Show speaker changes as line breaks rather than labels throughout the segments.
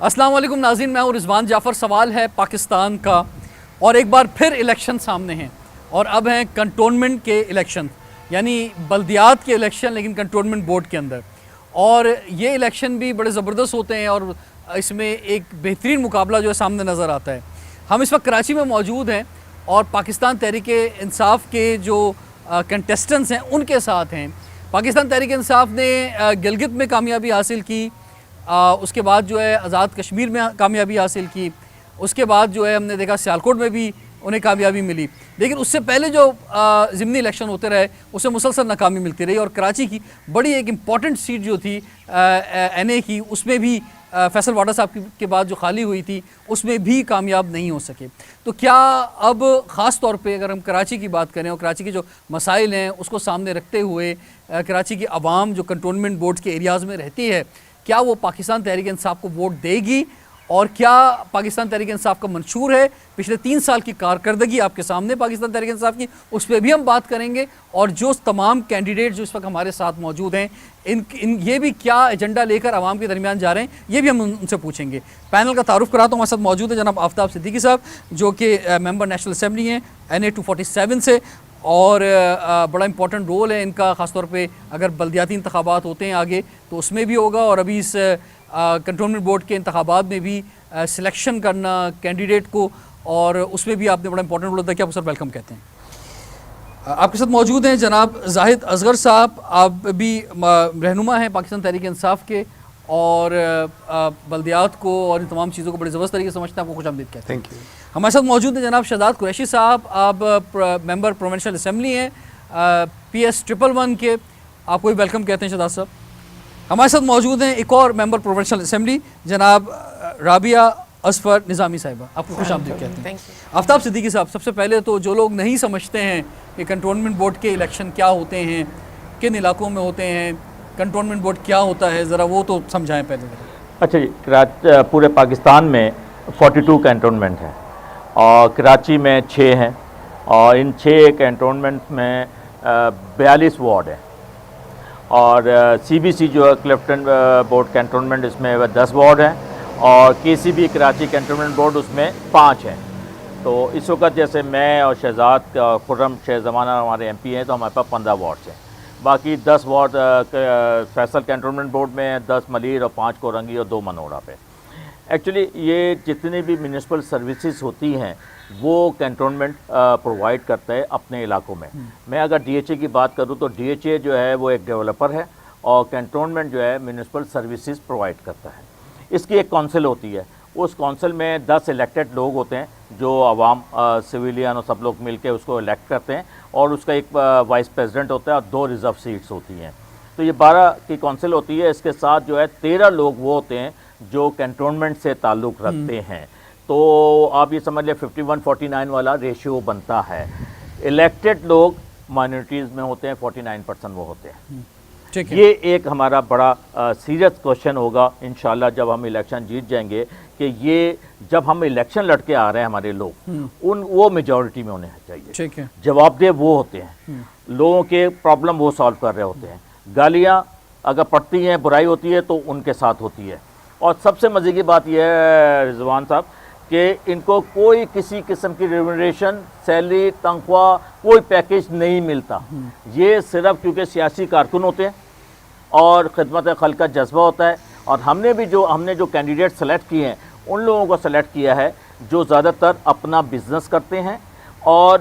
السلام علیکم ناظرین، میں ہوں رضوان جعفر۔ سوال ہے پاکستان کا، اور ایک بار پھر الیکشن سامنے ہیں، اور اب ہیں کنٹونمنٹ کے الیکشن، یعنی بلدیات کے الیکشن لیکن کنٹونمنٹ بورڈ کے اندر۔ اور یہ الیکشن بھی بڑے زبردست ہوتے ہیں اور اس میں ایک بہترین مقابلہ جو ہے سامنے نظر آتا ہے۔ ہم اس وقت کراچی میں موجود ہیں اور پاکستان تحریک انصاف کے جو کنٹیسٹنٹس ہیں ان کے ساتھ ہیں۔ پاکستان تحریک انصاف نے گلگت میں کامیابی حاصل کی، اس کے بعد جو ہے آزاد کشمیر میں کامیابی حاصل کی، اس کے بعد جو ہے ہم نے دیکھا سیالکوٹ میں بھی انہیں کامیابی ملی، لیکن اس سے پہلے جو ضمنی الیکشن ہوتے رہے اسے مسلسل ناکامی ملتی رہی، اور کراچی کی بڑی ایک امپورٹنٹ سیٹ جو تھی این اے کی، اس میں بھی فیصل واڈا صاحب کے بعد جو خالی ہوئی تھی اس میں بھی کامیاب نہیں ہو سکے۔ تو کیا اب خاص طور پہ اگر ہم کراچی کی بات کریں اور کراچی کے جو مسائل ہیں اس کو سامنے رکھتے ہوئے کراچی کی عوام جو کنٹونمنٹ بورڈز کے ایریاز میں رہتی ہے، کیا وہ پاکستان تحریک انصاف کو ووٹ دے گی؟ اور کیا پاکستان تحریک انصاف کا منشور ہے پچھلے 3 سال کی کارکردگی آپ کے سامنے پاکستان تحریک انصاف کی، اس پہ بھی ہم بات کریں گے۔ اور جو تمام کینڈیڈیٹ جو اس وقت ہمارے ساتھ موجود ہیں یہ بھی کیا ایجنڈا لے کر عوام کے درمیان جا رہے ہیں، یہ بھی ہم ان سے پوچھیں گے۔ پینل کا تعارف کراتا ہوں، ہمارے ساتھ موجود ہیں جناب آفتاب صدیقی صاحب جو کہ ممبر نیشنل اسمبلی ہیں NA 247 سے، اور بڑا امپورٹنٹ رول ہے ان کا، خاص طور پہ اگر بلدیاتی انتخابات ہوتے ہیں آگے تو اس میں بھی ہوگا، اور ابھی اس کنٹونمنٹ بورڈ کے انتخابات میں بھی سلیکشن کرنا کینڈیڈیٹ کو، اور اس میں بھی آپ نے بڑا امپورٹنٹ رول ادا کیا۔ آپ سر ویلکم کہتے ہیں۔ آپ کے ساتھ موجود ہیں جناب زاہد اصغر صاحب، آپ بھی رہنما ہیں پاکستان تحریک انصاف کے، اور بلدیات کو اور ان تمام چیزوں کو بڑے زبردست طریقے سے سمجھتے ہیں، آپ کو خوش آمدید کہتے ہیں۔
Thank you.
ہمارے ساتھ موجود ہیں جناب شہزاد قریشی صاحب، آپ ممبر پروونشل اسمبلی ہیں PS 111 کے، آپ کو بھی ویلکم کہتے ہیں شہزاد صاحب۔ ہمارے ساتھ موجود ہیں ایک اور ممبر پروونشل اسمبلی جناب رابعہ اظفر نظامی صاحبہ، آپ کو خوش آمدید کہتے ہیں۔ آفتاب صدیقی صاحب، سب سے پہلے تو جو لوگ نہیں سمجھتے ہیں کہ کنٹونمنٹ بورڈ کے الیکشن کیا ہوتے ہیں، کن علاقوں میں ہوتے ہیں، کنٹونمنٹ بورڈ کیا ہوتا ہے، ذرا وہ تو سمجھائیں پہلے۔
اچھا جی، پورے پاکستان میں 42 کینٹونمنٹ ہیں، اور کراچی میں 6 ہیں، اور ان 6 کینٹونمنٹ میں 42 وارڈ ہیں، اور CBC جو ہے کلفٹن بورڈ کینٹونمنٹ، اس میں 10 وارڈ ہیں، اور KCB کراچی کینٹونمنٹ بورڈ اس میں 5 ہیں۔ تو اس وقت جیسے میں اور شہزاد خرم شیخ زمانہ ہمارے MP ہیں، تو ہمارے پاس 15 وارڈ ہیں، باقی 10 وارڈ فیصل کینٹونمنٹ بورڈ میں ہیں، 10 ملیر اور 5 کورنگی اور 2 منوڑا پہ۔ ایکچولی یہ جتنی بھی میونسپل سروسز ہوتی ہیں وہ کینٹونمنٹ پرووائڈ کرتا ہے اپنے علاقوں میں۔ میں اگر DHA کی بات کروں تو DHA جو ہے وہ ایک ڈیولپر ہے، اور کینٹونمنٹ جو ہے میونسپل سروسز پرووائڈ کرتا ہے۔ اس کی ایک کونسل ہوتی ہے، اس کونسل میں 10 الیکٹڈ لوگ ہوتے ہیں جو عوام سویلین اور سب لوگ مل کے اس کو الیکٹ کرتے ہیں، اور اس کا ایک وائس پریزیڈنٹ ہوتا ہے اور 2 ریزرو سیٹس ہوتی ہیں۔ تو یہ 12 کی کونسل ہوتی ہے، اس کے ساتھ جو ہے 13 لوگ وہ ہوتے ہیں جو کینٹونمنٹ سے تعلق رکھتے ہیں۔ تو آپ یہ سمجھ لیں 51-49 والا ریشیو بنتا ہے۔ الیکٹڈ لوگ مائنورٹیز میں ہوتے ہیں، 49% وہ ہوتے ہیں۔ یہ ایک ہمارا بڑا سیریس کوشچن ہوگا انشاءاللہ جب ہم الیکشن جیت جائیں گے، کہ یہ جب ہم الیکشن لڑ کے آ رہے ہیں ہمارے لوگ وہ میجورٹی میں ہونے چاہیے، جواب دہ وہ ہوتے ہیں، لوگوں کے پرابلم وہ سالو کر رہے ہوتے ہیں۔ گالیاں اگر پڑتی ہیں، برائی ہوتی ہے تو ان کے ساتھ ہوتی ہے۔ اور سب سے مزے کی بات یہ ہے رضوان صاحب کہ ان کو کوئی کسی قسم کی ریمونریشن، سیلری، تنخواہ، کوئی پیکیج نہیں ملتا۔ یہ صرف کیونکہ سیاسی کارکن ہوتے ہیں اور خدمت خلق کا جذبہ ہوتا ہے، اور ہم نے جو کینڈیڈیٹ سلیکٹ کیے ہیں ان لوگوں کو سلیکٹ کیا ہے جو زیادہ تر اپنا بزنس کرتے ہیں، اور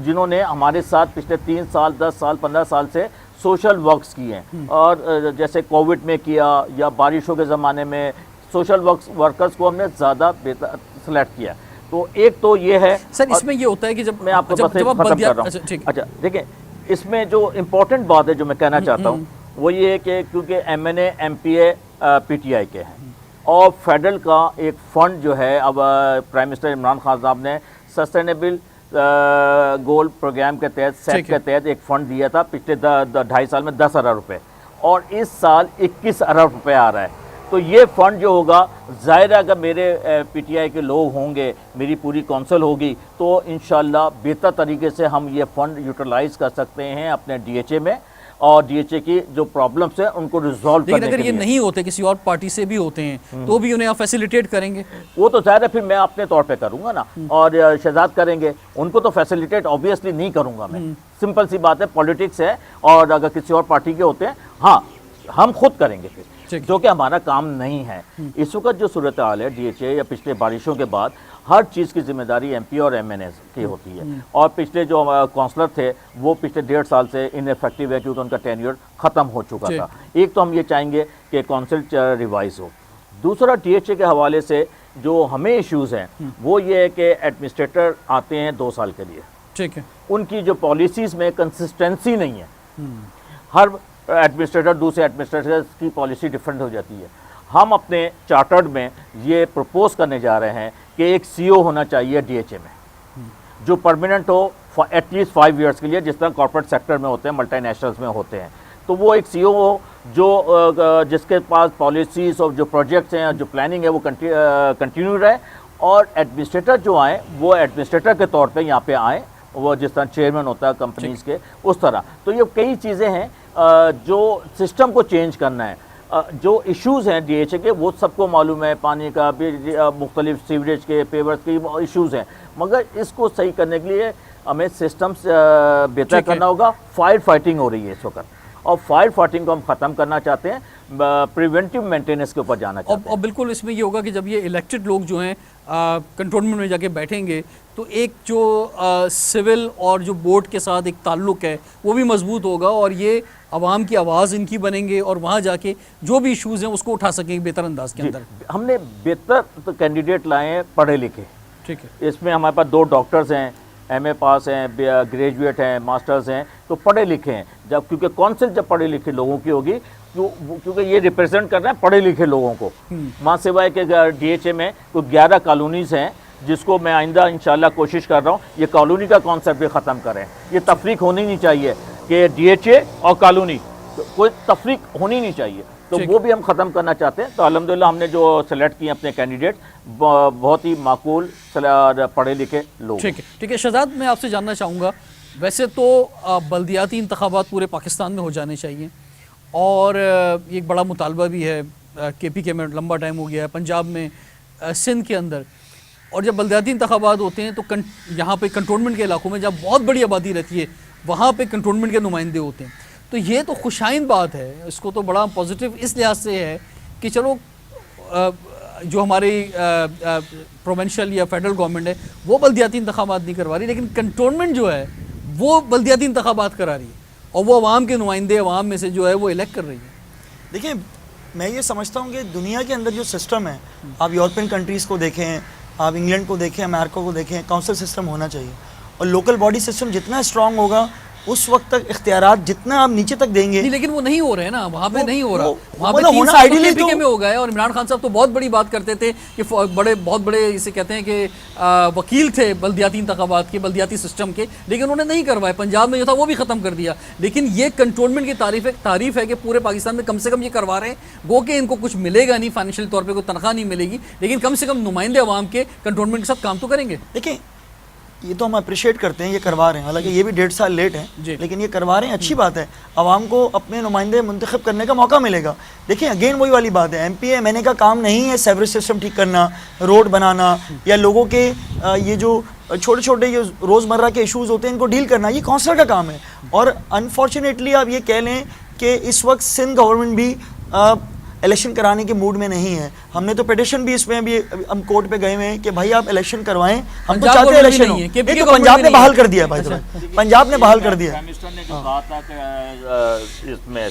جنہوں نے ہمارے ساتھ پچھلے 3 سال 10 سال 15 سال سے سوشل ورکس کیے ہیں، اور جیسے کووڈ میں کیا یا بارشوں کے زمانے میں سوشل ورکرز کو ہم نے زیادہ بہتر سلیکٹ کیا۔ تو ایک تو یہ ہے
سر، اس میں یہ ہوتا ہے کہ جب
میں آپ کو ختم کر رہا ہوں۔ اچھا دیکھیں، اس میں جو امپورٹنٹ بات ہے جو میں کہنا چاہتا ہوں وہ یہ ہے کہ کیونکہ MNA MPA PTI کے ہیں، اور فیڈرل کا ایک فنڈ جو ہے، اب پرائم منسٹر عمران خان صاحب نے سسٹینیبل گول پروگرام کے تحت سیٹ کے تحت ایک فنڈ دیا تھا پچھلے 2.5 سال میں 10 ارب روپے، اور اس سال 21 ارب روپے آ رہا ہے۔ تو یہ فنڈ جو ہوگا، ظاہر ہے اگر میرے PTI کے لوگ ہوں گے، میری پوری کونسل ہوگی، تو انشاءاللہ بہتر طریقے سے ہم یہ فنڈ یوٹیلائز کر سکتے ہیں اپنے DHA میں، اور ڈی ایچ اے کی جو پرابلمس ہیں ان کو ریزالو
لیکن
کرنے
اگر
کے
یہ
لیے.
نہیں ہوتے کسی اور پارٹی سے بھی ہوتے ہیں تو بھی انہیں آپ فیسیلیٹیٹ کریں گے؟
وہ تو ظاہر ہے پھر میں اپنے طور پہ کروں گا نا, اور شہزاد کریں گے, ان کو تو فیسیلیٹیٹ آبویسلی نہیں کروں گا میں. سمپل سی بات ہے, پولیٹکس ہے, اور اگر کسی اور پارٹی کے ہوتے ہیں ہاں ہم خود کریں گے پھر, جو کہ ہمارا کام نہیں ہے. اس وقت جو صورتحال ہے ڈی ایچ اے یا پچھلے بارشوں کے بعد, ہر چیز کی ذمہ داری ایم پی اور ایم این ایز کی ہوتی ہے, اور پچھلے جو کونسلر تھے وہ پچھلے 1.5 سال سے ان ایفیکٹو ہے کیونکہ ان کا ٹینیور ختم ہو چکا تھا. ایک تو ہم یہ چاہیں گے کہ کونسل ریوائز ہو. دوسرا ڈی ایچ اے کے حوالے سے جو ہمیں ایشوز ہیں وہ یہ ہے کہ ایڈمنسٹریٹر آتے ہیں 2 سال کے لیے,
ٹھیک ہے,
ان کی جو پالیسیز میں کنسسٹنسی نہیں ہے. ہر ایڈمنسٹریٹر دوسرے ایڈمنسٹریٹر کی پالیسی ڈیفرنٹ ہو جاتی ہے. ہم اپنے چارٹرڈ میں یہ پروپوز کرنے جا رہے ہیں کہ ایک سی او ہونا چاہیے ڈی ایچ اے میں, جو پرماننٹ ہو ایٹ لیسٹ 5 ایئرس کے لیے, جس طرح کارپوریٹ سیکٹر میں ہوتے ہیں, ملٹی نیشنلز میں ہوتے ہیں. تو وہ ایک سی او ہو جو جس کے پاس پالیسیز اور جو پروجیکٹس ہیں, جو پلاننگ ہے وہ کنٹینیو رہے, اور ایڈمنسٹریٹر جو آئیں وہ ایڈمنسٹریٹر کے طور پہ یہاں پہ آئیں, وہ جس طرح چیئرمین ہوتا ہے کمپنیز کے اس طرح. تو یہ کئی چیزیں ہیں جو سسٹم کو چینج کرنا ہے. جو ایشوز ہیں ڈی ایچ اے کے وہ سب کو معلوم ہے, پانی کا مختلف سیوریج کے پیورز کے ایشوز ہیں, مگر اس کو صحیح کرنے کے لیے ہمیں سسٹمز بہتر کرنا ہوگا. فائر فائٹنگ ہو رہی ہے اس وقت, اور فائر فائٹنگ کو ہم ختم کرنا چاہتے ہیں, پریونٹیو مینٹیننس کے اوپر جانا چاہتے ہیں.
اور بالکل اس میں یہ ہوگا کہ جب یہ الیکٹڈ لوگ جو ہیں کنٹونمنٹ میں جا کے بیٹھیں گے تو ایک جو سول اور جو بورڈ کے ساتھ ایک تعلق ہے وہ بھی مضبوط ہوگا, اور یہ عوام کی آواز ان کی بنیں گے, اور وہاں جا کے جو بھی ایشوز ہیں اس کو اٹھا سکیں گے بہتر انداز کے اندر.
ہم نے بہتر کینڈیڈیٹ لائے ہیں پڑھے لکھے.
ٹھیک ہے,
اس میں ہمارے پاس 2 ڈاکٹرز ہیں, ایم اے پاس ہیں, گریجویٹ ہیں, ماسٹرز ہیں, تو پڑھے لکھے ہیں. جب کیونکہ کونسل جب پڑھے لکھے لوگوں کی ہوگی, کیونکہ یہ ریپرزینٹ کر رہے ہیں پڑھے لکھے لوگوں کو. ماں سوائے کہ ڈی ایچ اے میں کوئی 11 کالونیز ہیں جس کو میں آئندہ انشاءاللہ کوشش کر رہا ہوں یہ کالونی کا کانسیپٹ بھی ختم کریں. یہ تفریق ہونی نہیں چاہیے کہ ڈی ایچ اے اور کالونی, کوئی تفریق ہونی نہیں چاہیے, تو وہ بھی ہم ختم کرنا چاہتے ہیں. تو الحمدللہ ہم نے جو سلیکٹ کیے اپنے کینڈیڈیٹ بہت ہی معقول پڑھے لکھے لوگ.
ٹھیک ہے. شہزاد, میں آپ سے جاننا چاہوں گا, ویسے تو بلدیاتی انتخابات پورے پاکستان میں ہو جانے چاہیے, اور یہ ایک بڑا مطالبہ بھی ہے کے پی کے میں, لمبا ٹائم ہو گیا ہے, پنجاب میں, سندھ کے اندر. اور جب بلدیاتی انتخابات ہوتے ہیں تو یہاں پہ کنٹونمنٹ کے علاقوں میں جب بہت بڑی آبادی رہتی ہے وہاں پہ کنٹونمنٹ کے نمائندے ہوتے ہیں. تو یہ تو خوشائند بات ہے, اس کو تو بڑا پازیٹیو اس لحاظ سے ہے کہ چلو جو ہماری پروونشل یا فیڈرل گورنمنٹ ہے وہ بلدیاتی انتخابات نہیں کروا رہی, لیکن کنٹونمنٹ جو ہے وہ بلدیاتی انتخابات کرا رہی ہے, اور وہ عوام کے نمائندے عوام میں سے جو ہے وہ الیکٹ کر رہی ہے.
دیکھیں, میں یہ سمجھتا ہوں کہ دنیا کے اندر جو سسٹم ہے, آپ یورپین کنٹریز کو دیکھیں, آپ انگلینڈ کو دیکھیں, امریکہ کو دیکھیں, کاؤنسل سسٹم ہونا چاہیے, اور لوکل باڈی سسٹم جتنا اسٹرانگ ہوگا اس وقت تک اختیارات جتنا آپ نیچے تک دیں گے.
نہیں, لیکن وہ نہیں ہو رہے ہیں نا, وہاں پہ نہیں ہو رہا. وہاں پہ 3
ہونا
سال
ideally
کے پی میں ہو گئے, اور عمران خان صاحب تو بہت بڑی بات کرتے تھے کہ بہت بڑے اسے کہتے ہیں کہ وکیل تھے بلدیاتی انتخابات کے, بلدیاتی سسٹم کے, لیکن انہوں نے نہیں کروائے. پنجاب میں جو تھا وہ بھی ختم کر دیا. لیکن یہ کنٹونمنٹ کی تعریف ہے کہ پورے پاکستان میں کم سے کم یہ کروا رہے ہیں. گو کہ ان کو کچھ ملے گا نہیں, فائنینشیل طور پہ کوئی تنخواہ نہیں ملے گی, لیکن کم سے کم نمائندے عوام کے کنٹونمنٹ کے ساتھ کام تو کریں گے.
دیکھیں, یہ تو ہم اپریشیٹ کرتے ہیں یہ کروا رہے ہیں, حالانکہ یہ بھی 1.5 سال لیٹ ہیں, لیکن یہ کروا رہے ہیں, اچھی بات ہے. عوام کو اپنے نمائندے منتخب کرنے کا موقع ملے گا. دیکھیں اگین وہی والی بات ہے, ایم پی ایم این اے کا کام نہیں ہے سیوریج سسٹم ٹھیک کرنا, روڈ بنانا, یا لوگوں کے یہ جو چھوٹے چھوٹے یہ روزمرہ کے ایشوز ہوتے ہیں ان کو ڈیل کرنا, یہ کونسلر کا کام ہے. اور انفارچونیٹلی آپ یہ کہہ لیں کہ اس وقت سندھ گورنمنٹ بھی الیکشن کرانے کے موڈ میں نہیں ہے. ہم نے تو پیٹیشن بھی اس میں بھی ہم کورٹ پہ گئے ہوئے ہیں کہ بھائی آپ الیکشن کروائیں, ہم تو چاہتے ہیں الیکشن ہو. یہ تو پنجاب نے بحال کر دیا, بھائی پنجاب نے بحال کر دیا.
پرائم منسٹر نے جو کہا تھا کہ اس میں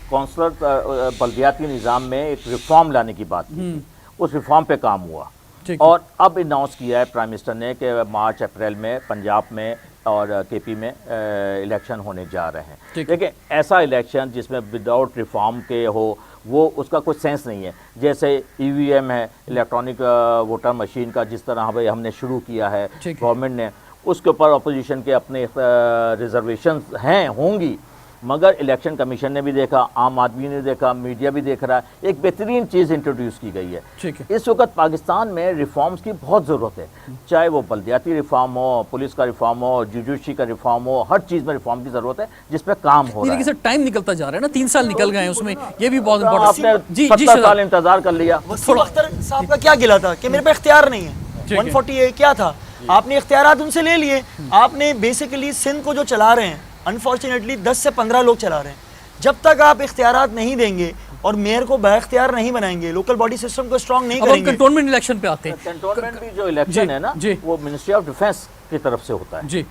کونسلر بلدیاتی نظام میں ایک ریفارم لانے کی بات کی, اس ریفارم پہ کام ہوا, اور اب اناؤنس کیا ہے پرائم منسٹر نے کہ مارچ اپریل میں پنجاب میں اور کے پی میں الیکشن ہونے جا رہے ہیں. دیکھیں, ایسا الیکشن جس میں وداؤٹ ریفارم کے ہو وہ اس کا کوئی سینس نہیں ہے. جیسے ای وی ایم ہے, الیکٹرانک ووٹر مشین کا, جس طرح ہم نے شروع کیا ہے گورنمنٹ نے, اس کے اوپر اپوزیشن کے اپنے ریزرویشنز ہیں, ہوں گی, مگر الیکشن کمیشن نے بھی دیکھا, عام آدمی نے دیکھا, میڈیا بھی دیکھ رہا ہے, ایک بہترین چیز انٹروڈیوس کی گئی ہے. اس وقت پاکستان میں ریفارمز کی بہت ضرورت ہے, چاہے وہ بلدیاتی ریفارم ہو, پولیس کا ریفارم ہو, جوڈیشری کا ریفارم ہو, ہر چیز میں ریفارم کی ضرورت ہے جس پہ کام ہو رہا ہے.
ٹائم نکلتا جا رہا ہے نا, 3 سال نکل گئے ہیں اس میں, یہ بھی بہت
آپ نے
امپورٹنٹ.
70 سال انتظار کر لیا.
وسیم اختر صاحب کا کیا گلا تھا کہ میرے پہ اختیار نہیں ہے, 140 کیا تھا, آپ نے اختیارات ان سے لے لیے. آپ نے بیسیکلی سندھ کو جو چلا رہے ہیں انفارچونیٹلی 10 سے 15 لوگ چلا رہے ہیں. جب تک آپ اختیارات نہیں دیں گے اور میئر کو با اختیار نہیں بنائیں گے, لوکل باڈی سسٹم کو اسٹرانگ نہیں کریں گے.
کنٹونمنٹ الیکشن پہ آتے ہیں.
کنٹونمنٹ بھی جو الیکشن ہے نا وہ منسٹری آف ڈیفنس کی طرف سے ہوتا ہے.
جی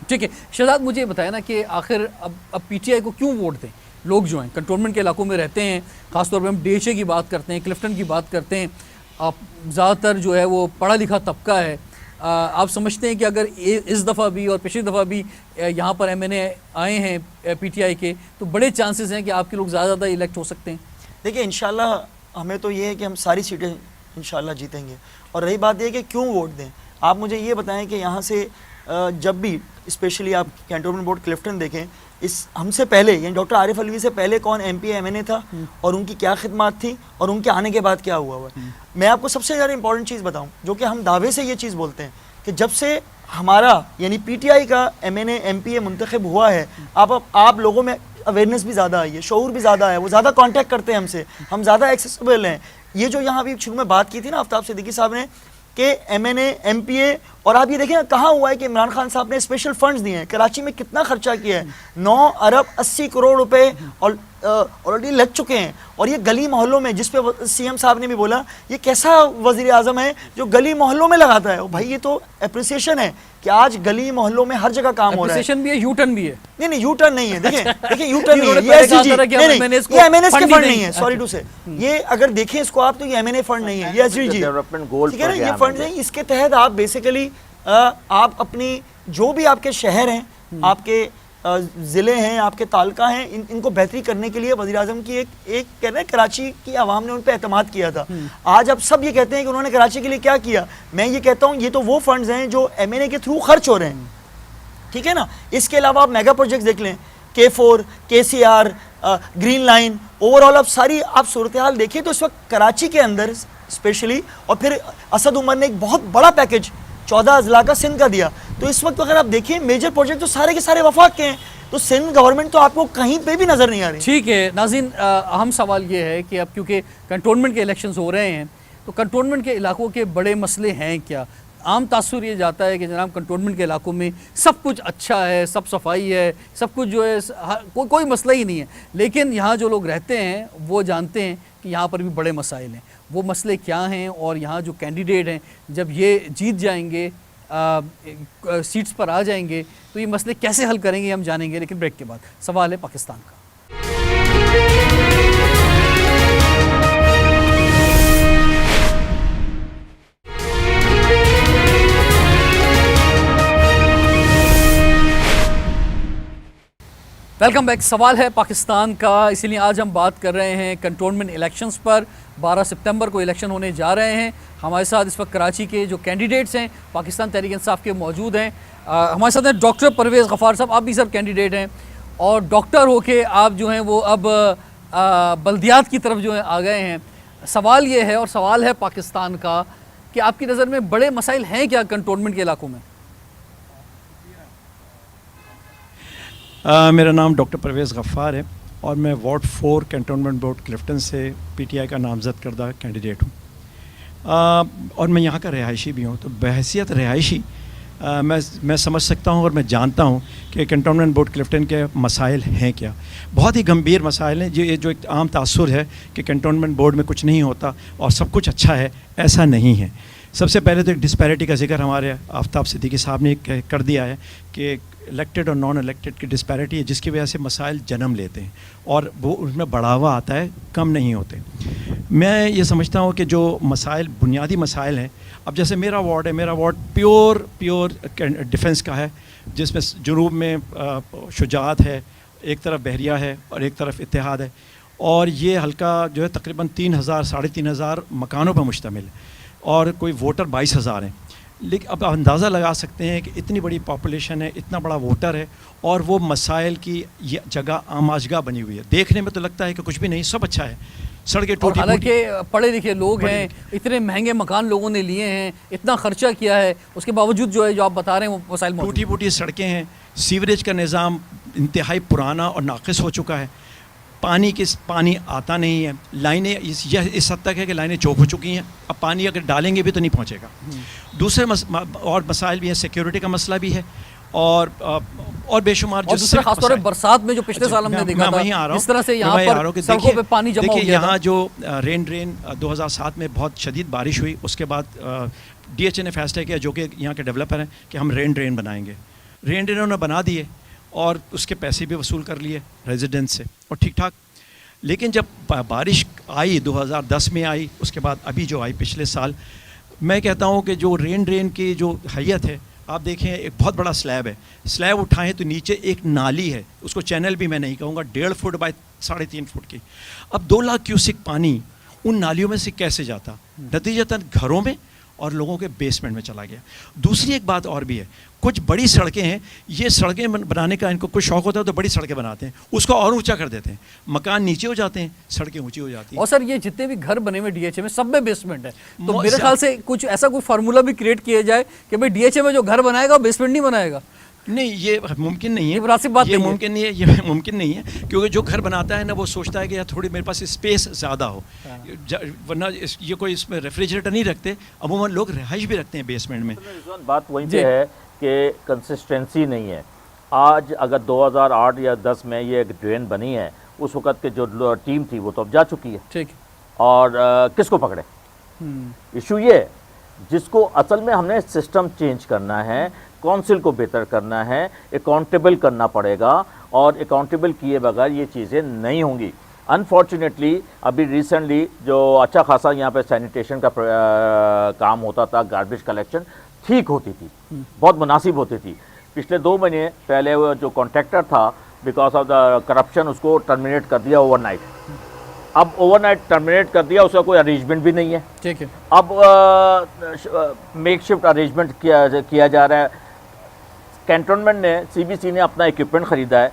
ٹھیک ہے. شہزاد مجھے بتایا نا کہ آخر اب پی ٹی آئی کو کیوں ووٹ دیں لوگ جو ہیں کنٹونمنٹ کے علاقوں میں رہتے ہیں, خاص طور پہ ہم ڈی ایچ اے کی بات کرتے ہیں, کلفٹن کی بات کرتے ہیں, آپ زیادہ تر جو ہے وہ پڑھا لکھا طبقہ ہے. آپ سمجھتے ہیں کہ اگر اس دفعہ بھی اور پچھلی دفعہ بھی یہاں پر ایم این اے آئے ہیں پی ٹی آئی کے, تو بڑے چانسز ہیں کہ آپ کے لوگ زیادہ زیادہ الیکٹ ہو سکتے ہیں؟
دیکھیں انشاءاللہ ہمیں تو یہ ہے کہ ہم ساری سیٹیں انشاءاللہ جیتیں گے. اور رہی بات یہ کہ کیوں ووٹ دیں, آپ مجھے یہ بتائیں کہ یہاں سے جب بھی اسپیشلی آپ کینٹونمنٹ بورڈ کلفٹن دیکھیں, اس ہم سے پہلے یعنی ڈاکٹر عارف علوی سے پہلے کون ایم پی ایم این اے تھا اور ان کی کیا خدمات تھی اور ان کے آنے کے بعد کیا ہوا ہے. میں آپ کو سب سے زیادہ امپورٹنٹ چیز بتاؤں جو کہ ہم دعوے سے یہ چیز بولتے ہیں کہ جب سے ہمارا یعنی پی ٹی آئی کا M N A M P A منتخب ہوا ہے, آپ لوگوں میں اویئرنیس بھی زیادہ آئی ہے, شعور بھی زیادہ ہے, وہ زیادہ کانٹیکٹ کرتے ہیں ہم سے, ہم زیادہ ایکسیسیبل ہیں. یہ جو یہاں ابھی شروع میں بات کی تھی نا آفتاب صدیقی صاحب نے کہ M N A M P A, اور آپ یہ دیکھیں کہاں ہوا ہے کہ عمران خان صاحب نے اسپیشل فنڈز دیے ہیں. کراچی میں کتنا خرچہ کیا ہے, 9 ارب 80 کروڑ روپے آلریڈی لگ چکے ہیں. اور یہ گلی محلوں میں, جس پہ سی ایم صاحب نے بھی بولا یہ کیسا وزیر اعظم ہے جو گلی محلوں میں لگاتا ہے. بھائی یہ تو اپریسیشن ہے کہ آج گلی محلوں میں ہر جگہ کام ہو رہا ہے.
اپریسیشن بھی ہے, یو ٹرن بھی ہے.
نہیں یو ٹرن نہیں ہے, دیکھیں یو ٹرن نہیں ہے, یہ ایس جی جی یہ ایم این ایس کے فنڈ نہیں ہے, سوری ٹو سے, یہ اگر دیکھیں اس کو آپ تو یہ ایم این اے فنڈ نہیں ہے, یہ ایس جی جی ٹھیک ہے نا, یہ فنڈ ہیں. اس کے تحت آپ بیسیکلی آپ اپنی جو بھی آپ کے شہر ہیں, آپ کے ضلع ہیں, آپ کے تعلقہ ہیں, ان کو بہتری کرنے کے لیے وزیر اعظم کی ایک کہہ رہے ہیں کراچی کی عوام نے ان پہ اعتماد کیا تھا. آج اب سب یہ کہتے ہیں کہ انہوں نے کراچی کے لیے کیا کیا. میں یہ کہتا ہوں یہ تو وہ فنڈز ہیں جو ایم این اے کے تھرو خرچ ہو رہے ہیں, ٹھیک ہے نا. اس کے علاوہ آپ میگا پروجیکٹس دیکھ لیں, K4, KCR, green line, over all آپ ساری آپ صورتحال دیکھیں تو اس وقت کراچی کے اندر اسپیشلی, اور پھر اسد عمر نے ایک بہت بڑا پیکج 14 اضلاع کا سندھ کا دیا. تو اس وقت اگر آپ دیکھیں میجر پروجیکٹ تو سارے کے سارے وفاق کے ہیں, تو سندھ گورنمنٹ تو آپ کو کہیں پہ بھی نظر نہیں آ رہی.
ٹھیک ہے ناظرین, اہم سوال یہ ہے کہ اب کیونکہ کنٹونمنٹ کے الیکشنز ہو رہے ہیں تو کنٹونمنٹ کے علاقوں کے بڑے مسئلے ہیں کیا؟ عام تاثر یہ جاتا ہے کہ جناب کنٹونمنٹ کے علاقوں میں سب کچھ اچھا ہے, سب صفائی ہے, سب کچھ جو ہے کوئی مسئلہ ہی نہیں ہے, لیکن یہاں جو لوگ رہتے ہیں وہ جانتے ہیں کہ یہاں پر بھی بڑے مسائل ہیں. وہ مسئلے کیا ہیں اور یہاں جو کینڈیڈیٹ ہیں جب یہ جیت جائیں گے, سیٹس پر آ جائیں گے, تو یہ مسئلے کیسے حل کریں گے ہم جانیں گے, لیکن بریک کے بعد. سوال ہے پاکستان کا. Welcome back. سوال ہے پاکستان کا, اسی لیے آج ہم بات کر رہے ہیں کنٹونمنٹ الیکشنز پر. 12 سپتمبر کو الیکشن ہونے جا رہے ہیں. ہمارے ساتھ اس وقت کراچی کے جو کینڈیڈیٹس ہیں پاکستان تحریک انصاف کے موجود ہیں. ہمارے ساتھ ہیں ڈاکٹر پرویز غفار صاحب, آپ بھی سب کینڈیڈیٹ ہیں اور ڈاکٹر ہو کے آپ جو ہیں وہ اب بلدیات کی طرف جو ہے آ گئے ہیں. سوال یہ ہے اور سوال ہے پاکستان کا کہ آپ کی نظر میں بڑے مسائل ہیں کیا کنٹونمنٹ کے علاقوں میں؟
میرا نام ڈاکٹر پرویز غفار ہے اور میں وارڈ 4 کینٹونمنٹ بورڈ کلفٹن سے پی ٹی آئی کا نامزد کردہ کینڈیڈیٹ ہوں, اور میں یہاں کا رہائشی بھی ہوں. تو بحیثیت رہائشی میں سمجھ سکتا ہوں اور میں جانتا ہوں کہ کینٹونمنٹ بورڈ کلفٹن کے مسائل ہیں کیا. بہت ہی گمبھیر مسائل ہیں. جو ایک عام تاثر ہے کہ کینٹونمنٹ بورڈ میں کچھ نہیں ہوتا اور سب کچھ اچھا ہے, ایسا نہیں ہے. سب سے پہلے تو ایک ڈسپیرٹی کا ذکر ہمارے آفتاب صدیقی صاحب نے کر دیا ہے کہ الیکٹڈ اور نان الیکٹڈ کی ڈسپیرٹی ہے, جس کی وجہ سے مسائل جنم لیتے ہیں اور وہ اس میں بڑھاوا آتا ہے, کم نہیں ہوتے. میں یہ سمجھتا ہوں کہ جو مسائل بنیادی مسائل ہیں, اب جیسے میرا وارڈ ہے, میرا وارڈ پیور ڈیفنس کا ہے, جس میں جنوب میں شجاعت ہے, ایک طرف بحریہ ہے اور ایک طرف اتحاد ہے, اور یہ حلقہ جو ہے تقریباً 3,000 3,500 مکانوں پر مشتمل ہے اور کوئی ووٹر 22,000 ہیں. لیکن اب اندازہ لگا سکتے ہیں کہ اتنی بڑی پاپولیشن ہے, اتنا بڑا ووٹر ہے, اور وہ مسائل کی یہ جگہ آماجگاہ بنی ہوئی ہے. دیکھنے میں تو لگتا ہے کہ کچھ بھی نہیں, سب اچھا ہے, سڑکیں ٹوٹی,
حالانکہ پڑھے لکھے لوگ ہیں, اتنے مہنگے مکان لوگوں نے لیے ہیں, اتنا خرچہ کیا ہے, اس کے باوجود جو ہے جو آپ بتا رہے ہیں وہ مسائل موجود
ٹوٹی پھوٹی سڑکیں ہیں, سیوریج کا نظام انتہائی پرانا اور ناقص ہو چکا ہے, پانی آتا نہیں ہے, لائنیں اس حد تک ہے کہ لائنیں چوک ہو چکی ہیں, اب پانی اگر ڈالیں گے بھی تو نہیں پہنچے گا. دوسرے اور مسائل بھی ہیں, سیکیورٹی کا مسئلہ بھی ہے, اور بے شمار
اور دوسرا خاص طور پہ برسات میں جو پچھلے سال ہم نے دیکھا تھا اس طرح سے یہاں پر سڑکوں پہ پانی جمع ہو گیا.
یہاں جو رین 2007 میں بہت شدید بارش ہوئی, اس کے بعد ڈی ایچ اے نے فیصلہ کیا, جو کہ یہاں کے ڈیولپر ہیں, کہ ہم رین ڈرین بنائیں گے. رین ڈرین انہوں نے بنا دیے اور اس کے پیسے بھی وصول کر لیے ریزیڈنٹ سے, اور ٹھیک ٹھاک. لیکن جب بارش آئی 2010 میں آئی, اس کے بعد ابھی جو آئی پچھلے سال, میں کہتا ہوں کہ جو رین ڈرین کی جو حیت ہے, آپ دیکھیں ایک بہت بڑا سلیب ہے, سلیب اٹھائیں تو نیچے ایک نالی ہے, اس کو چینل بھی میں نہیں کہوں گا, 1.5 فٹ بائی 3.5 فٹ کی. اب 2 لاکھ کیوسک پانی ان نالیوں میں سے کیسے جاتا, نتیجتاً گھروں میں اور لوگوں کے بیسمنٹ میں چلا گیا. دوسری ایک بات اور بھی ہے, کچھ بڑی سڑکیں ہیں, یہ سڑکیں بنانے کا ان کو کچھ شوق ہوتا ہے تو بڑی سڑکیں بناتے ہیں, اس کو اور اونچا کر دیتے ہیں, مکان نیچے ہو جاتے ہیں, سڑکیں اونچی ہو جاتی ہیں.
اور سر یہ جتنے بھی گھر بنے ہوئے ڈی ایچ اے میں سب میں بیسمنٹ ہے, تو میرے خیال سے کچھ ایسا کوئی فارمولا بھی کریٹ کیا جائے کہ بھائی ڈی ایچ اے میں جو گھر بنائے گا بیسمنٹ نہیں بنائے گا.
نہیں, یہ ممکن نہیں ہے,
مناسب بات
یہ ممکن نہیں ہے, یہ ممکن نہیں ہے, کیونکہ جو گھر بناتا ہے نا وہ سوچتا ہے کہ یار تھوڑی میرے پاس اسپیس زیادہ ہو, ورنہ یہ کوئی اس میں ریفریجریٹر نہیں رکھتے, عموماً لوگ رہائش بھی رکھتے ہیں بیسمنٹ میں.
بات وہیں پہ ہے کہ کنسسٹنسی نہیں ہے. آج اگر 2008 یا 10 میں یہ ایک ڈرین بنی ہے, اس وقت کے جو ٹیم تھی وہ تو اب جا چکی ہے,
ٹھیک,
اور کس کو پکڑے. ایشو یہ ہے جس کو اصل میں ہم نے سسٹم چینج کرنا ہے, کونسل کو بہتر کرنا ہے, اکاؤنٹیبل کرنا پڑے گا, اور اکاؤنٹیبل کیے بغیر یہ چیزیں نہیں ہوں گی. انفارچونیٹلی ابھی ریسنٹلی جو اچھا خاصا یہاں پہ سینیٹیشن کا کام ہوتا تھا, گاربیج کلیکشن ٹھیک ہوتی تھی, بہت مناسب ہوتی تھی. پچھلے 2 مہینے پہلے وہ جو کانٹریکٹر تھا بیکاز آف دا کرپشن اس کو ٹرمینیٹ کر دیا اوور نائٹ. اب اوور نائٹ ٹرمینیٹ کر دیا, اس کا کوئی ارینجمنٹ بھی نہیں ہے.
ٹھیک ہے,
اب میک شفٹ ارینجمنٹ کیا جا رہا ہے. کینٹونمنٹ نے CBC نے اپنا ایکوپمنٹ خریدا ہے,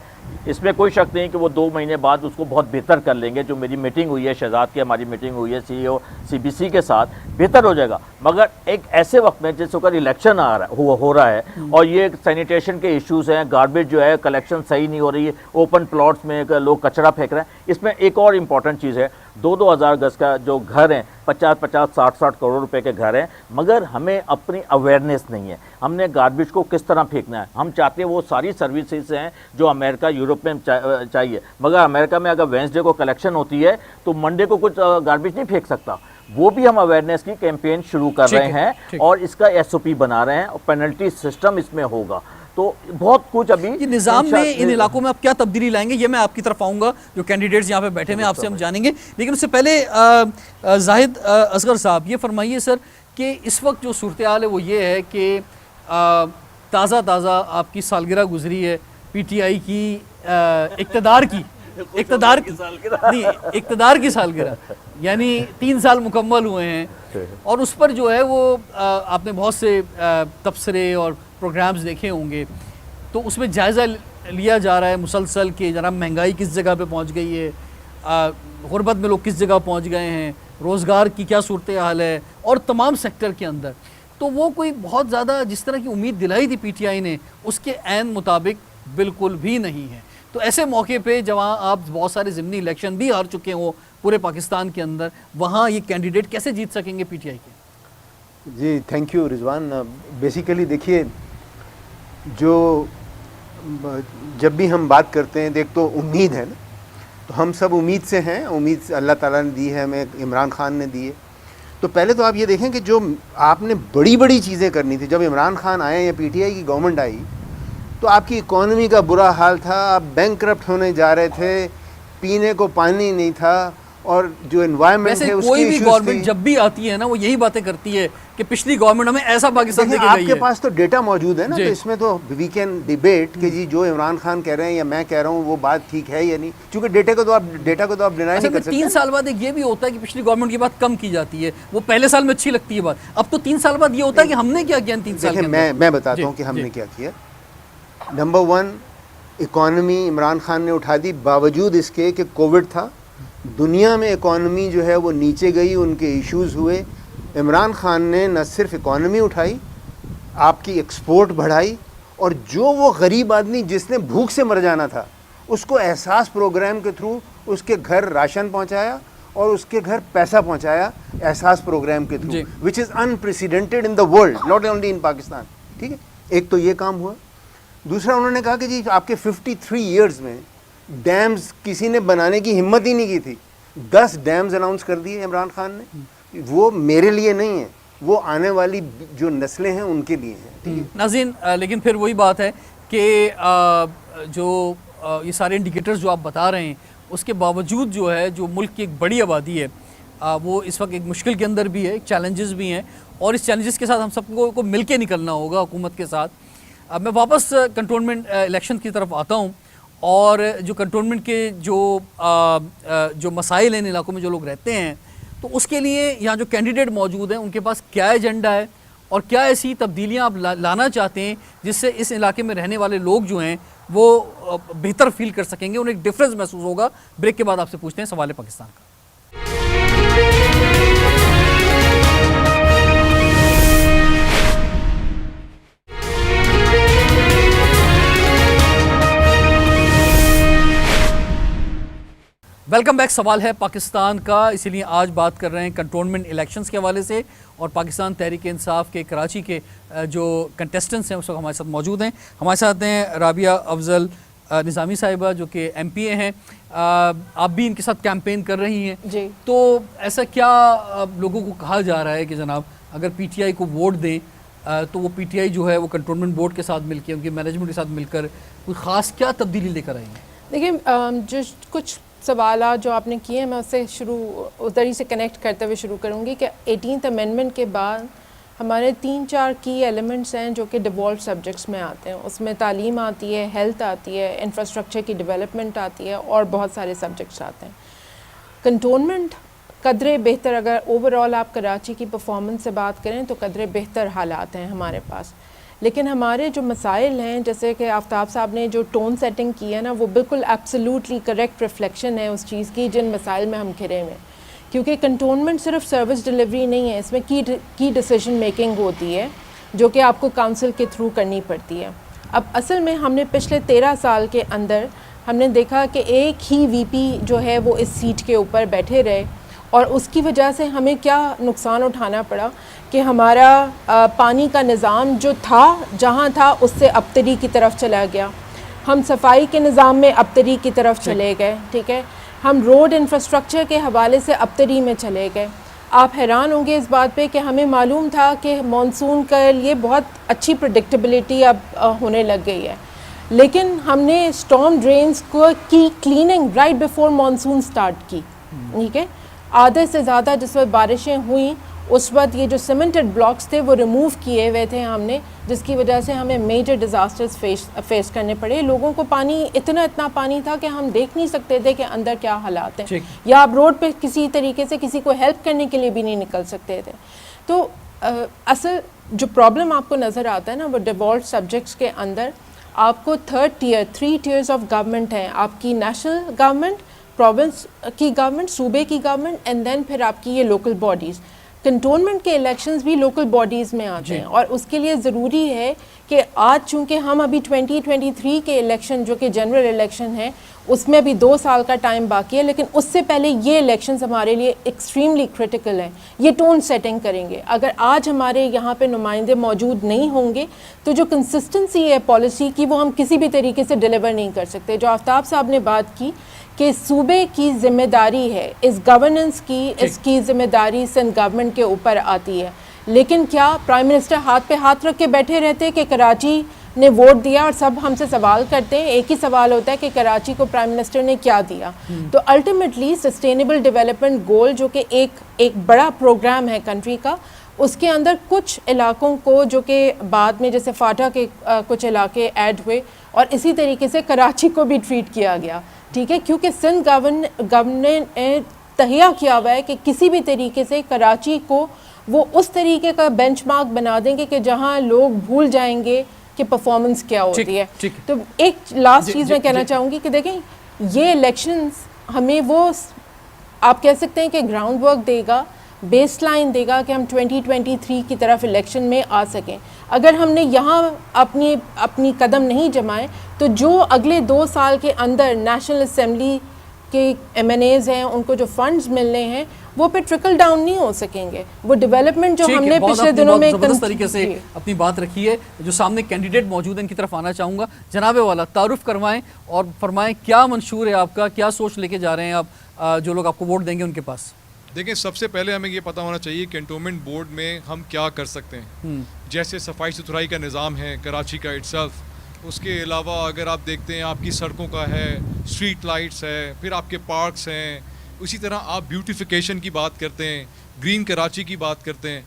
اس میں کوئی شک نہیں کہ وہ 2 مہینے بعد اس کو بہت بہتر کر لیں گے. جو میری میٹنگ ہوئی ہے شہزاد کی, ہماری میٹنگ ہوئی ہے CEO CBC کے ساتھ, بہتر ہو جائے گا. مگر ایک ایسے وقت میں جس وقت الیکشن ہو رہا ہے, اور یہ سینیٹیشن کے ایشوز ہیں, گاربیج جو ہے کلیکشن صحیح نہیں ہو رہی ہے, اوپن پلاٹس میں لوگ کچرا پھینک رہے ہیں. اس میں ایک اور امپورٹنٹ چیز ہے, 2,000 گز کا جو گھر ہیں, 50-50 60 کروڑ روپے کے گھر ہیں, مگر ہمیں اپنی اویئرنیس نہیں ہے. ہم نے گاربیج کو کس طرح پھینکنا ہے. ہم چاہتے ہیں وہ ساری سروسز ہیں جو امریکہ یورپ میں چاہیے, مگر امریکہ میں اگر وینسڈے کو کلیکشن ہوتی ہے تو منڈے کو کچھ گاربیج نہیں پھینک سکتا. وہ بھی ہم اویئرنیس کی کیمپین شروع کر رہے ہیں, اور اس کا SOP بنا رہے ہیں, اور پینلٹی سسٹم اس میں ہوگا. تو بہت کچھ ابھی
یہ نظام میں ان علاقوں میں آپ کیا تبدیلی لائیں گے, یہ میں آپ کی طرف آؤں گا. جو کینڈیڈیٹس یہاں پہ بیٹھے ہیں آپ سے ہم جانیں گے, لیکن اس سے پہلے زاہد اصغر صاحب یہ فرمائیے سر کہ اس وقت جو صورتحال ہے وہ یہ ہے کہ تازہ آپ کی سالگرہ گزری ہے PTI کی اقتدار کی سالگرہ, یعنی 3 سال مکمل ہوئے ہیں, اور اس پر جو ہے وہ آپ نے بہت سے تبصرے اور پروگرامز دیکھے ہوں گے, تو اس میں جائزہ لیا جا رہا ہے مسلسل کہ جناب مہنگائی کس جگہ پہ پہنچ گئی ہے, غربت میں لوگ کس جگہ پہنچ گئے ہیں, روزگار کی کیا صورتحال ہے, اور تمام سیکٹر کے اندر. تو وہ کوئی بہت زیادہ جس طرح کی امید دلائی تھی PTI نے, اس کے عین مطابق بالکل بھی نہیں ہے. تو ایسے موقع پہ جہاں آپ بہت سارے ضمنی الیکشن بھی ہار چکے ہوں پورے پاکستان کے اندر, وہاں یہ کینڈیڈیٹ کیسے جیت سکیں گے PTI کے؟
جی تھینک یو رضوان. بیسیکلی دیکھیے, جو جب بھی ہم بات کرتے ہیں, دیکھ تو امید ہے نا, تو ہم سب امید سے ہیں, امید اللہ تعالیٰ نے دی ہے ہمیں, عمران خان نے دی ہے. تو پہلے تو آپ یہ دیکھیں کہ جو آپ نے بڑی چیزیں کرنی تھی, جب عمران خان آئے یا PTI کی گورنمنٹ آئی, تو آپ کی اکانومی کا برا حال تھا, آپ بینک کرپٹ ہونے جا رہے تھے, پینے کو پانی نہیں تھا, اور جو انوائرمنٹ ہے اس کی
کوئی بھی
ایشوز
گورنمنٹ
تھی.
جب بھی آتی ہے نا وہ یہی باتیں کرتی ہے کہ پچھلی گورنمنٹ ہمیں ایسا پاکستان دے کے
آپ
گئی
کے
ہے.
پاس تو ڈیٹا موجود ہے نا,
جی.
تو اس میں تو وی کین ڈیبیٹ کہ جی جو عمران خان کہہ رہے ہیں یا میں کہہ رہا ہوں وہ بات ٹھیک ہے یا نہیں, کیونکہ ڈیٹا کو تو آپ ڈینائی نہیں کر سکتے.
3 سال بعد ایک یہ بھی ہوتا ہے کہ پچھلی گورنمنٹ کی بات کم کی جاتی ہے, وہ پہلے سال میں اچھی لگتی ہے بات, اب تو 3 سال بعد یہ ہوتا ہے کہ ہم نے کیا کیا 3 سال
دیکھیں میں بتاتا ہوں کہ ہم نے کیا کیا. نمبر 1, اکانومی عمران خان نے اٹھا دی باوجود اس کے کہ کووڈ تھا. دنیا میں اکانومی جو ہے وہ نیچے گئی, ان کے ایشوز ہوئے. عمران خان نے نہ صرف اکانومی اٹھائی, آپ کی ایکسپورٹ بڑھائی, اور جو وہ غریب آدمی جس نے بھوک سے مر جانا تھا اس کو احساس پروگرام کے تھرو اس کے گھر راشن پہنچایا اور اس کے گھر پیسہ پہنچایا احساس پروگرام کے through, which is unprecedented in the world, not only in Pakistan. ٹھیک ہے, ایک تو یہ کام ہوا. دوسرا انہوں نے کہا کہ جی آپ کے 53 ایئرز میں ڈیمز کسی نے بنانے کی ہمت ہی نہیں کی تھی. 10 ڈیمز اناؤنس کر دیے عمران خان نے. وہ میرے لیے نہیں ہے, وہ آنے والی جو نسلیں ہیں ان کے لیے ہیں.
ناظرین, لیکن پھر وہی بات ہے کہ جو یہ سارے انڈیکیٹرز جو آپ بتا رہے ہیں اس کے باوجود جو ہے جو ملک کی ایک بڑی آبادی ہے وہ اس وقت ایک مشکل کے اندر بھی ہے, چیلنجز بھی ہیں, اور اس چیلنجز کے ساتھ ہم سب کو مل کے نکلنا ہوگا حکومت کے ساتھ. میں واپس کنٹونمنٹ الیکشن کی طرف آتا ہوں, اور جو کنٹونمنٹ کے جو مسائل ہیں ان علاقوں میں جو لوگ رہتے ہیں, تو اس کے لیے یہاں جو کینڈیڈیٹ موجود ہیں ان کے پاس کیا ایجنڈا ہے اور کیا ایسی تبدیلیاں آپ لانا چاہتے ہیں جس سے اس علاقے میں رہنے والے لوگ جو ہیں وہ بہتر فیل کر سکیں گے, انہیں ایک ڈفرینس محسوس ہوگا. بریک کے بعد آپ سے پوچھتے ہیں سوال پاکستان کا. Welcome back. سوال ہے پاکستان کا, اسی لیے آج بات کر رہے ہیں کنٹونمنٹ الیکشنز کے حوالے سے, اور پاکستان تحریک انصاف کے کراچی کے جو کنٹیسٹنٹس ہیں اس وقت ہمارے ساتھ موجود ہیں. ہمارے ساتھ ہیں رابعہ افضل نظامی صاحبہ جو کہ ایم پی اے ہیں, آپ بھی ان کے ساتھ کیمپین کر رہی ہیں.
جی.
تو ایسا کیا لوگوں کو کہا جا رہا ہے کہ جناب اگر پی ٹی آئی کو ووٹ دیں تو وہ پی ٹی آئی جو ہے وہ کنٹونمنٹ بورڈ کے ساتھ مل کے, ان کے مینجمنٹ کے ساتھ مل کر کوئی خاص کیا تبدیلی لے کر آئیں گے؟
دیکھیں, جو کچھ سوالات جو آپ نے کیے ہیں میں اس سے ادھر ہی سے کنیکٹ کرتے ہوئے شروع کروں گی کہ 18th امینڈمنٹ کے بعد ہمارے 3-4 کی ایلیمنٹس ہیں جو کہ ڈیوالوڈ سبجیکٹس میں آتے ہیں. اس میں تعلیم آتی ہے, ہیلتھ آتی ہے, انفراسٹرکچر کی ڈیولپمنٹ آتی ہے, اور بہت سارے سبجیکٹس آتے ہیں. کنٹونمنٹ قدرے بہتر, اگر اوور آل آپ کراچی کی پرفارمنس سے بات کریں تو قدرے بہتر حالات ہیں ہمارے پاس. لیکن ہمارے جو مسائل ہیں, جیسے کہ آفتاب صاحب نے جو ٹون سیٹنگ کی ہے نا, وہ بالکل ایبسلیوٹلی کریکٹ ریفلیکشن ہے اس چیز کی جن مسائل میں ہم گھرے ہوئے. کیونکہ کنٹونمنٹ صرف سروس ڈلیوری نہیں ہے, اس میں کی ڈیسیجن میکنگ ہوتی ہے جو کہ آپ کو کونسل کے تھرو کرنی پڑتی ہے. اب اصل میں ہم نے پچھلے 13 سال کے اندر ہم نے دیکھا کہ ایک ہی وی پی جو ہے وہ اس سیٹ کے اوپر بیٹھے رہے, اور اس کی وجہ سے ہمیں کیا نقصان اٹھانا پڑا کہ ہمارا پانی کا نظام جو تھا جہاں تھا اس سے ابتری کی طرف چلا گیا. ہم صفائی کے نظام میں ابتری کی طرف چلے گئے. ٹھیک ہے, ہم روڈ انفراسٹرکچر کے حوالے سے ابتری میں چلے گئے. آپ حیران ہوں گے اس بات پہ کہ ہمیں معلوم تھا کہ مانسون کے لیے بہت اچھی پریڈکٹیبلٹی اب ہونے لگ گئی ہے, لیکن ہم نے اسٹارم ڈرینز کی cleaning right before monsoon start کی. ٹھیک ہے, آدھے سے زیادہ جس وقت بارشیں ہوئیں اس وقت یہ جو سیمنٹڈ بلاکس تھے وہ ریموو کیے ہوئے تھے ہم نے, جس کی وجہ سے ہمیں میجر ڈیزاسٹرز فیس کرنے پڑے. لوگوں کو پانی اتنا پانی تھا کہ ہم دیکھ نہیں سکتے تھے کہ اندر کیا حالات ہیں, یا آپ روڈ پہ کسی طریقے سے کسی کو ہیلپ کرنے کے لیے بھی نہیں نکل سکتے تھے. تو اصل جو پرابلم آپ کو نظر آتا ہے نا وہ ڈیوالوڈ سبجیکٹس کے اندر آپ کو 3 ٹیئرز آف گورنمنٹ ہیں. آپ کی نیشنل گورنمنٹ, پروونس کی گورنمنٹ, صوبے کی گورنمنٹ, اینڈ دین پھر آپ کی یہ لوکل باڈیز. کنٹونمنٹ کے الیکشنز بھی لوکل باڈیز میں آتے ہیں, اور اس کے لیے ضروری ہے کہ آج چونکہ ہم ابھی 2023 کے الیکشن جو کہ جنرل الیکشن ہے اس میں بھی 2 سال کا ٹائم باقی ہے, لیکن اس سے پہلے یہ الیکشنز ہمارے لیے ایکسٹریملی کرٹیکل ہیں. یہ ٹون سیٹنگ کریں گے. اگر آج ہمارے یہاں پہ نمائندے موجود نہیں ہوں گے تو جو کنسسٹنسی ہے پالیسی کی وہ ہم کسی بھی طریقے سے ڈیلیور نہیں کر سکتے. جو آفتاب صاحب نے بات کی کہ صوبے کی ذمہ داری ہے, اس گورننس کی, اس کی ذمہ داری سندھ گورنمنٹ کے اوپر آتی ہے. لیکن کیا پرائم منسٹر ہاتھ پہ ہاتھ رکھ کے بیٹھے رہتے کہ کراچی نے ووٹ دیا, اور سب ہم سے سوال کرتے ہیں, ایک ہی سوال ہوتا ہے کہ کراچی کو پرائم منسٹر نے کیا دیا. تو الٹیمیٹلی سسٹینیبل ڈیولپمنٹ گول جو کہ ایک بڑا پروگرام ہے کنٹری کا, اس کے اندر کچھ علاقوں کو جو کہ بعد میں جیسے فاٹا کے کچھ علاقے ایڈ ہوئے اور اسی طریقے سے کراچی کو بھی ٹریٹ کیا گیا, ٹھیک ہے, کیونکہ سندھ گورنمنٹ نے تہیہ کیا ہوا ہے کہ کسی بھی طریقے سے کراچی کو وہ اس طریقے کا بینچ مارک بنا دیں گے کہ جہاں لوگ بھول جائیں گے کہ پرفارمنس کیا ہوتی ہے. تو ایک لاسٹ چیز میں کہنا چاہوں گی کہ دیکھیں یہ الیکشنز ہمیں وہ آپ کہہ سکتے ہیں کہ گراؤنڈ ورک دے گا, بیس لائن دے گا کہ ہم 2023 کی طرف الیکشن میں آ سکیں. اگر ہم نے یہاں اپنی قدم نہیں جمائے تو جو اگلے 2 سال کے اندر نیشنل اسمبلی کے ایم این ایز ہیں ان کو جو فنڈز ملنے ہیں وہ پہ ٹرکل ڈاؤن نہیں ہو سکیں گے. وہ ڈیولپمنٹ جو ہم نے پچھلے دنوں میں
زبردست طریقے سے اپنی بات رکھی ہے. جو سامنے کینڈیڈیٹ موجود ہیں ان کی طرف آنا چاہوں گا. جناب والا تعارف کروائیں اور فرمائیں کیا منشور ہے آپ کا, کیا سوچ لے کے جا رہے ہیں آپ جو لوگ آپ کو ووٹ دیں گے ان کے پاس.
دیکھیں سب سے پہلے ہمیں یہ پتہ ہونا چاہیے کنٹونمنٹ بورڈ میں ہم کیا کر سکتے ہیں. جیسے صفائی ستھرائی کا نظام ہے کراچی کا اٹسیلف, اس کے علاوہ اگر آپ دیکھتے ہیں آپ کی سڑکوں کا ہے, اسٹریٹ لائٹس ہے, پھر آپ کے پارکس ہیں, اسی طرح آپ بیوٹیفیکیشن کی بات کرتے ہیں, گرین کراچی کی بات کرتے ہیں.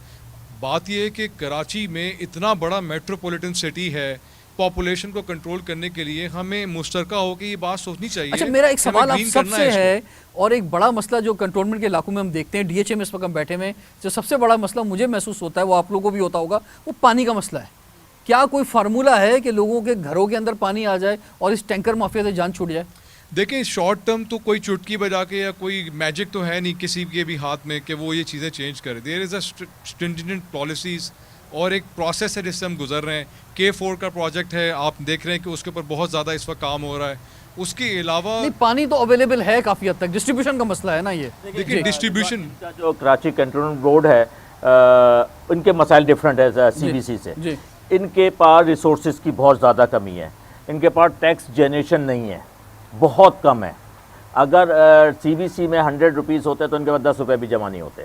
بات یہ ہے کہ کراچی میں اتنا بڑا میٹروپولیٹن سٹی ہے, پاپولیشن کو کنٹرول کرنے کے لیے ہمیں مشترکہ ہو کے یہ بات سوچنی چاہیے.
اچھا میرا ایک سوال آپ سب سے ہے, اور ایک بڑا مسئلہ جو کنٹونمنٹ کے علاقوں میں ہم دیکھتے ہیں, ڈی ایچ اے میں اس وقت ہم بیٹھے ہوئے, جو سب سے بڑا مسئلہ مجھے محسوس ہوتا ہے وہ آپ لوگوں کو بھی ہوتا ہوگا, وہ پانی کا مسئلہ ہے. کیا کوئی فارمولہ ہے کہ لوگوں کے گھروں کے اندر پانی آ جائے اور اس ٹینکر مافیا سے جان چھوٹ جائے؟
دیکھیں شارٹ ٹرم تو کوئی چٹکی بجا کے یا کوئی میجک تو ہے نہیں کسی کے بھی ہاتھ میں کہ وہ یہ چیزیں چینج کرے. دیر از اے اسٹرنجنٹ پالیسیز اور ایک پروسیس ہے جس سے ہم گزر رہے ہیں. K4 کا پروجیکٹ ہے, آپ دیکھ رہے ہیں کہ اس کے اوپر بہت زیادہ اس وقت کام ہو رہا ہے. اس کے علاوہ
پانی تو اویلیبل ہے کافی حد تک, ڈسٹریبیوشن کا مسئلہ ہے نا. یہ
دیکھیں ڈسٹریبیوشن
جو کراچی کنٹونمنٹ بورڈ ہے ان کے مسائل ڈفرینٹ ہے سی بی سی سے. ان کے پاس ریسورسز کی بہت زیادہ کمی ہے, ان کے پاس ٹیکس جنریشن نہیں ہے, بہت کم ہے. اگر سی بی سی میں 100 روپیز ہوتے تو ان کے پاس 10 روپے بھی جمع نہیں ہوتے.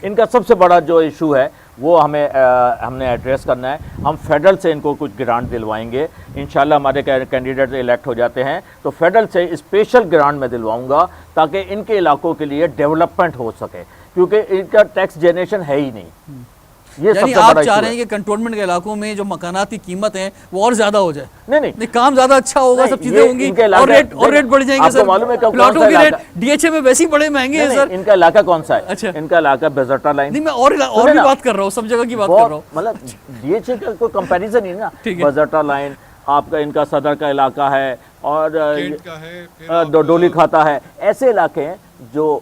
ان کا سب سے بڑا جو ایشو ہے وہ ہم نے ایڈریس کرنا ہے. ہم فیڈرل سے ان کو کچھ گرانٹ دلوائیں گے انشاءاللہ. ہمارے کینڈیڈیٹ الیکٹ ہو جاتے ہیں تو فیڈرل سے اسپیشل گرانٹ میں دلواؤں گا تاکہ ان کے علاقوں کے لیے ڈیولپمنٹ ہو سکے, کیونکہ ان کا ٹیکس جنریشن ہے ہی نہیں.
یعنی آپ چاہ رہے ہیں کہ کنٹونمنٹ کے علاقوں میں جو مکانات کی قیمت ہے وہ اور زیادہ ہو جائے؟ نہیں, کام زیادہ اچھا ہوگا, سب چیزیں ہوں گی اور ریٹ بڑھ جائیں گے. سر پلاٹوں کے ریٹ ڈی ایچ اے میں ویسے ہی بڑے مہنگے ہیں سر.
ان کا علاقہ کون سا ہے؟ ان کا علاقہ بیزرٹا لائن.
نہیں میں اور بھی بات کر رہا ہوں, سب جگہ کی بات کر رہا ہوں.
مطلب ڈی ایچ اے کا کوئی کمپیریزن نہیں نا. بیزرٹا لائن آپ کا, ان کا صدر کا علاقہ ہے اور ڈولی کھاتا ہے. ایسے علاقے ہیں جو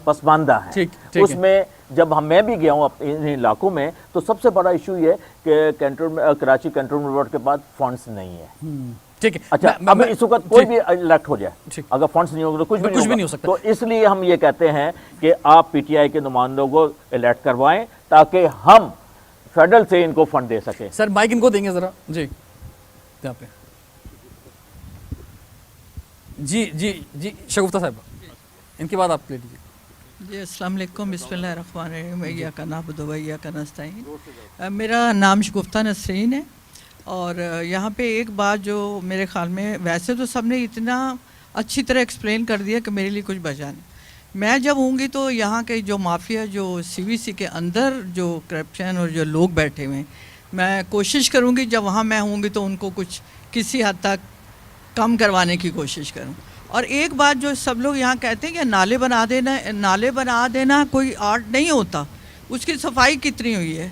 پسماندہ ہیں. اس میں جب میں بھی گیا ہوں ان علاقوں میں تو سب سے بڑا ایشو یہ کہ کراچی کنٹونمنٹ بورڈ کے پاس فنڈز نہیں ہے.
ٹھیک ہے.
اچھا اب اس وقت کوئی بھی الیکٹ ہو جائے, اگر فنڈز نہیں ہوگا تو کچھ بھی نہیں ہو سکتا. تو اس لیے ہم یہ کہتے ہیں کہ آپ پی ٹی آئی کے نمائندوں کو الیکٹ کروائیں تاکہ ہم فیڈرل سے ان کو فنڈ دے سکیں.
سر مائک ان کو دیں گے ذرا. جی یہاں پہ جی شگفتہ صاحبہ, ان کے بعد آپ لے لیجیے.
جی السلام علیکم, بسم اللہ الرحمن الرحیم. ایاک نعبد و ایاک نستعین. میرا نام شگفتہ نسرین ہے, اور یہاں پہ ایک بات جو میرے خیال میں, ویسے تو سب نے اتنا اچھی طرح ایکسپلین کر دیا کہ میرے لیے کچھ بچا نہیں. میں جب ہوں گی تو یہاں کے جو مافیا جو سی وی سی کے اندر جو کرپشن اور جو لوگ بیٹھے ہوئے ہیں, میں کوشش کروں گی جب وہاں میں ہوں گی تو ان کو کچھ کسی حد تک کم کروانے کی کوشش کروں. اور ایک بات جو سب لوگ یہاں کہتے ہیں کہ نالے بنا دینا کوئی آرٹ نہیں ہوتا. اس کی صفائی کتنی ہوئی ہے,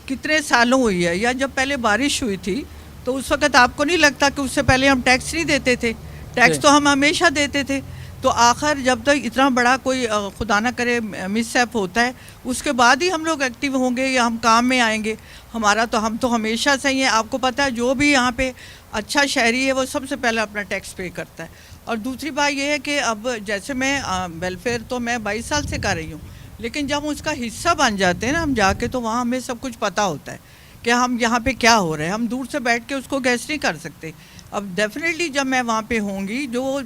کتنے سالوں ہوئی ہے. یا جب پہلے بارش ہوئی تھی تو اس وقت آپ کو نہیں لگتا کہ اس سے پہلے ہم ٹیکس نہیں دیتے تھے؟ ٹیکس تو ہم ہمیشہ دیتے تھے. تو آخر جب تک اتنا بڑا کوئی خدا نہ کرے مس ایپ ہوتا ہے اس کے بعد ہی ہم لوگ ایکٹیو ہوں گے یا ہم کام میں آئیں گے. ہم تو ہمیشہ سے ہی ہیں. آپ کو پتہ ہے جو بھی یہاں پہ اچھا شہری ہے وہ سب سے پہلے اپنا ٹیکس پے کرتا ہے. اور دوسری بات یہ ہے کہ اب جیسے میں ویلفیئر تو میں 22 سال سے کر رہی ہوں, لیکن جب اس کا حصہ بن جاتے ہیں نا ہم جا کے, تو وہاں ہمیں سب کچھ پتہ ہوتا ہے کہ ہم یہاں پہ کیا ہو رہا ہے. ہم دور سے بیٹھ کے اس کو گیس نہیں کر سکتے. اب ڈیفینیٹلی جب میں وہاں پہ ہوں گی, جو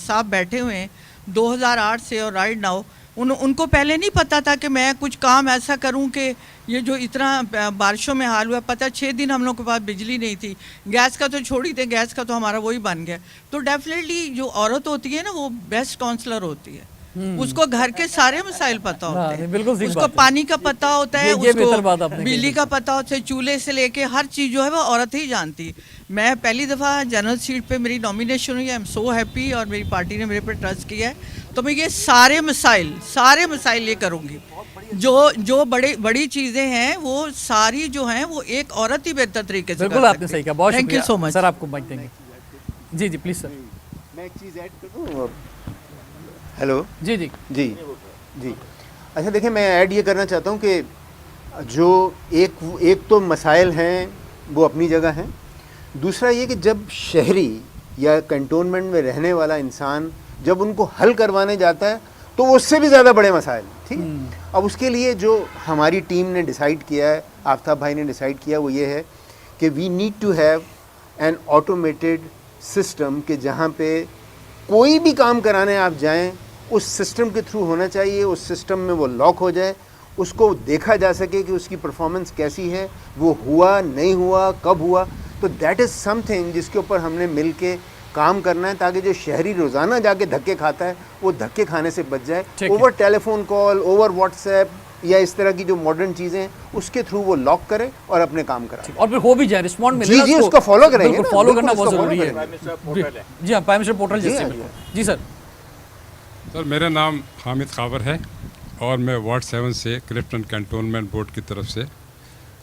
صاحب بیٹھے ہوئے ہیں 2008 سے اور رائٹ ناؤ, ان کو پہلے نہیں پتہ تھا کہ میں کچھ کام ایسا کروں کہ یہ جو اتنا بارشوں میں حال ہوا. پتہ 6 دن ہم لوگ کے پاس بجلی نہیں تھی. گیس کا تو چھوڑ ہی دیں, گیس کا تو ہمارا وہی بن گیا. تو ڈیفینیٹلی جو عورت ہوتی ہے نا وہ بیسٹ کاؤنسلر ہوتی ہے. اس کو گھر کے سارے مسائل پتہ ہوتے ہیں,
بالکل صحیح
اس کو
بات ہے.
پانی کا پتہ ہوتا ہے,
یہ
اس
بہتر بات آپ
کو
نے کہی.
بجلی کا پتہ ہوتا ہے, چولہے سے لے کے ہر چیز جو ہے وہ عورت ہی جانتی. میں پہلی دفعہ جنرل سیٹ پہ میری نامینیشن ہوئی, آئی ایم سو ہیپی, اور میری پارٹی نے میرے پر ٹرسٹ کیا ہے, تو میں یہ سارے مسائل یہ کروں گی. جو بڑی چیزیں ہیں وہ ساری جو ہیں وہ ایک عورت ہی بہتر طریقے سے.
بالکل آپ نے صحیح کہا, بہت
تھینک یو سو
شکریہ
مچ
سر. آپ کو مائک دیں گے. جی جی پلیز سر.
میں ایک چیز ایڈ کر دوں. ہیلو.
جی جی
جی جی اچھا دیکھیں, میں ایڈ یہ کرنا چاہتا ہوں کہ جو ایک تو مسائل ہیں وہ اپنی جگہ ہیں, دوسرا یہ کہ جب شہری یا کنٹونمنٹ میں رہنے والا انسان جب ان کو حل کروانے جاتا ہے تو وہ اس سے بھی زیادہ بڑے مسائل, ٹھیک ہے. اب اس کے لیے جو ہماری ٹیم نے ڈیسائیڈ کیا ہے, آفتاب بھائی نے ڈیسائیڈ کیا, وہ یہ ہے کہ we need to have an automated system, کہ جہاں پہ کوئی بھی کام کرانے آپ جائیں اس سسٹم کے تھرو ہونا چاہیے, اس سسٹم میں وہ لاک ہو جائے, اس کو دیکھا جا سکے کہ اس کی پرفارمنس کیسی ہے, وہ ہوا نہیں ہوا, کب ہوا. تو دیٹ از سم تھنگ جس کے اوپر ہم نے مل کے کام کرنا ہے, تاکہ جو شہری روزانہ جا کے دھکے کھاتا ہے وہ دھکے کھانے سے بچ جائے. Over telephone call, over WhatsApp یا اس طرح کی جو ماڈرن چیزیں ہیں اس کے تھرو وہ لاک کرے اور اپنے کام کرائے,
اور پھر ہو بھی جائے, رسپونڈ ملے.
جی اس کو فالو کریں گے,
فالو کرنا بہت ضروری ہے. جی ہاں, پرائم منسٹر پورٹل جیسے. جی سر.
سر میرا نام حامد خاور ہے اور میں وارڈ 7 سے کلفٹن کنٹونمنٹ بورڈ کی طرف سے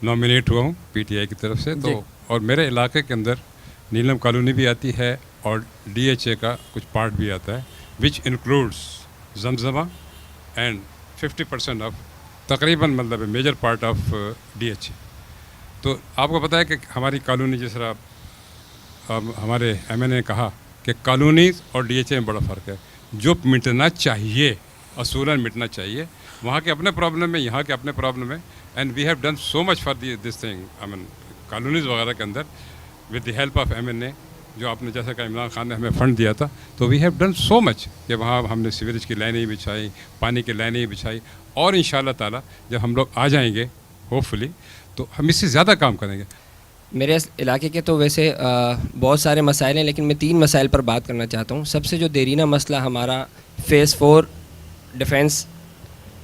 نامینیٹ ہوا ہوں پی ٹی آئی کی طرف سے. تو اور میرے علاقے کے اندر نیلم کالونی بھی آتی ہے اور ڈی ایچ اے کا کچھ پارٹ بھی آتا ہے, وچ انکلوڈس زمزمہ اینڈ 50% آف تقریباً مطلب major part of D H A. تو آپ کو پتہ ہے کہ ہماری کالونی جس طرح ہمارے ایم این اے نے کہا کہ کالونیز اور ڈی ایچ اے میں بڑا فرق ہے. جو مٹنا چاہیے اصولاً مٹنا چاہیے, وہاں کے اپنے پرابلم ہے, یہاں کے اپنے پرابلم ہے. And we have done so much for this thing, I mean colonies وغیرہ کے اندر with the help of M N A, جو آپ نے جیسا کہ عمران خان نے ہمیں فنڈ دیا تھا. تو وی ہیو ڈن سو مچ کہ وہاں ہم نے سیوریج کی لائنیں بچھائی, پانی کی لائنیں بچھائی, اور ان شاء اللہ تعالیٰ جب ہم لوگ آ جائیں گے ہوپ فلی تو ہم اس سے زیادہ کام کریں گے.
میرے علاقے کے تو ویسے بہت سارے مسائل ہیں, لیکن میں 3 مسائل پر بات کرنا چاہتا ہوں. سب سے جو دیرینہ مسئلہ ہمارا فیز 4 ڈیفینس